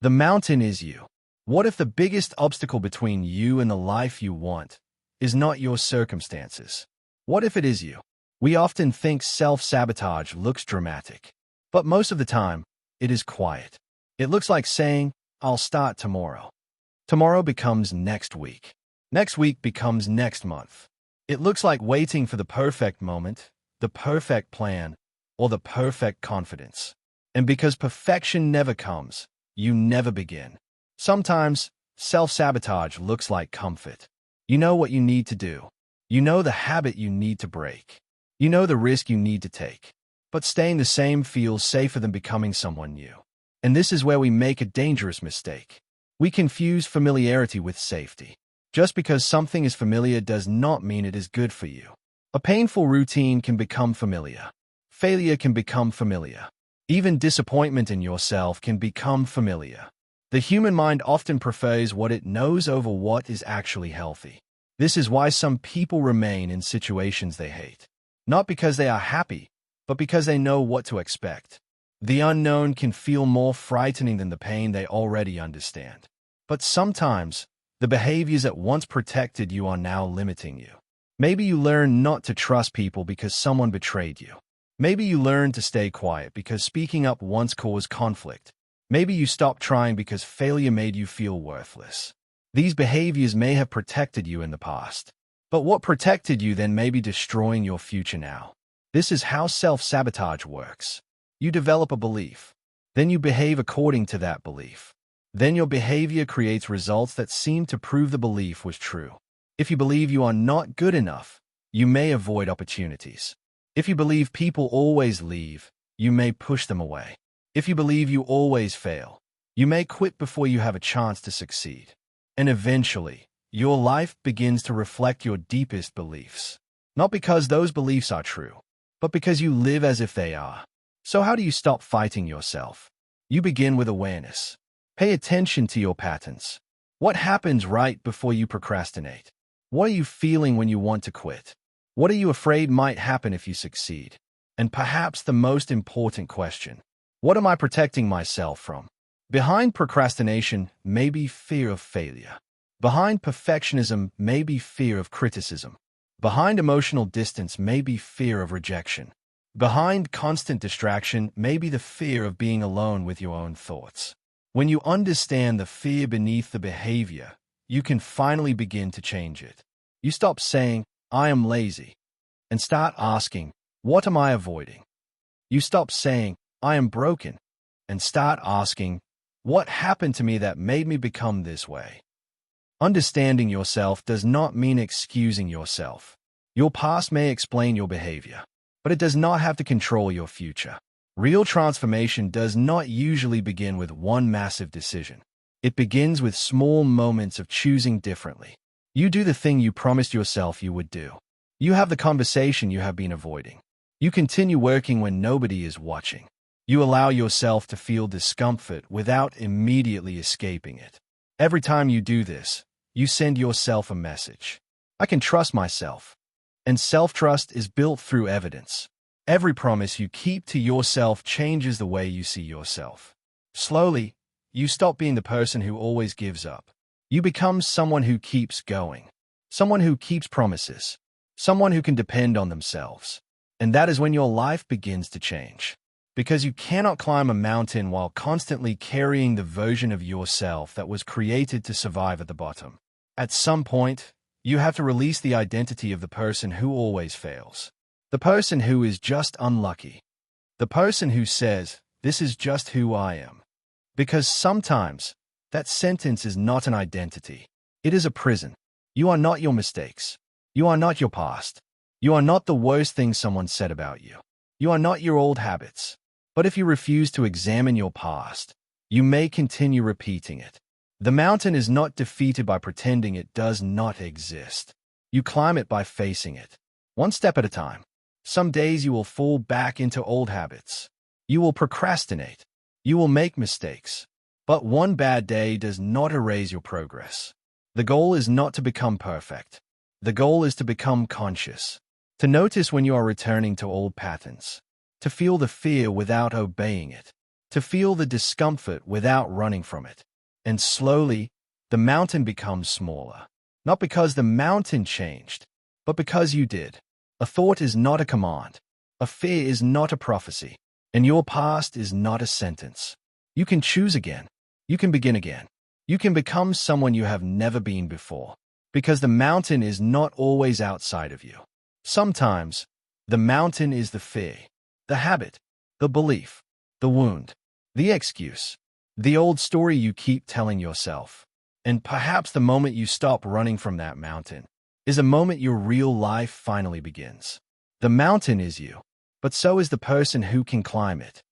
The mountain is you. What if the biggest obstacle between you and the life you want is not your circumstances? What if it is you? We often think self-sabotage looks dramatic, but most of the time, it is quiet. It looks like saying, I'll start tomorrow. Tomorrow becomes next week. Next week becomes next month. It looks like waiting for the perfect moment, the perfect plan, or the perfect confidence. And because perfection never comes, you never begin. Sometimes, self-sabotage looks like comfort. You know what you need to do. You know the habit you need to break. You know the risk you need to take. But staying the same feels safer than becoming someone new. And this is where we make a dangerous mistake. We confuse familiarity with safety. Just because something is familiar does not mean it is good for you. A painful routine can become familiar. Failure can become familiar. Even disappointment in yourself can become familiar. The human mind often prefers what it knows over what is actually healthy. This is why some people remain in situations they hate. Not because they are happy, but because they know what to expect. The unknown can feel more frightening than the pain they already understand. But sometimes, the behaviors that once protected you are now limiting you. Maybe you learn not to trust people because someone betrayed you. Maybe you learn to stay quiet because speaking up once caused conflict. Maybe you stopped trying because failure made you feel worthless. These behaviors may have protected you in the past. But what protected you then may be destroying your future now. This is how self-sabotage works. You develop a belief. Then you behave according to that belief. Then your behavior creates results that seem to prove the belief was true. If you believe you are not good enough, you may avoid opportunities. If you believe people always leave, you may push them away. If you believe you always fail, you may quit before you have a chance to succeed. And eventually, your life begins to reflect your deepest beliefs. Not because those beliefs are true, but because you live as if they are. So how do you stop fighting yourself? You begin with awareness. Pay attention to your patterns. What happens right before you procrastinate? What are you feeling when you want to quit? What are you afraid might happen if you succeed? And perhaps the most important question, what am I protecting myself from? Behind procrastination may be fear of failure. Behind perfectionism may be fear of criticism. Behind emotional distance may be fear of rejection. Behind constant distraction may be the fear of being alone with your own thoughts. When you understand the fear beneath the behavior, you can finally begin to change it. You stop saying, I am lazy, and start asking, what am I avoiding? You stop saying, I am broken, and start asking, what happened to me that made me become this way? Understanding yourself does not mean excusing yourself. Your past may explain your behavior, but it does not have to control your future. Real transformation does not usually begin with one massive decision. It begins with small moments of choosing differently. You do the thing you promised yourself you would do. You have the conversation you have been avoiding. You continue working when nobody is watching. You allow yourself to feel discomfort without immediately escaping it. Every time you do this, you send yourself a message. I can trust myself. And self-trust is built through evidence. Every promise you keep to yourself changes the way you see yourself. Slowly, you stop being the person who always gives up. You become someone who keeps going. Someone who keeps promises. Someone who can depend on themselves. And that is when your life begins to change. Because you cannot climb a mountain while constantly carrying the version of yourself that was created to survive at the bottom. At some point, you have to release the identity of the person who always fails. The person who is just unlucky. The person who says, this is just who I am. Because sometimes, that sentence is not an identity. It is a prison. You are not your mistakes. You are not your past. You are not the worst thing someone said about you. You are not your old habits. But if you refuse to examine your past, you may continue repeating it. The mountain is not defeated by pretending it does not exist. You climb it by facing it, one step at a time. Some days you will fall back into old habits. You will procrastinate. You will make mistakes. But one bad day does not erase your progress. The goal is not to become perfect. The goal is to become conscious. To notice when you are returning to old patterns. To feel the fear without obeying it. to feel the discomfort without running from it. And slowly, the mountain becomes smaller. Not because the mountain changed, but because you did. A thought is not a command. A fear is not a prophecy. And your past is not a sentence. You can choose again. You can begin again. You can become someone you have never been before. Because the mountain is not always outside of you. Sometimes, the mountain is the fear, the habit, the belief, the wound, the excuse, the old story you keep telling yourself. And perhaps the moment you stop running from that mountain is a moment your real life finally begins. The mountain is you, but so is the person who can climb it.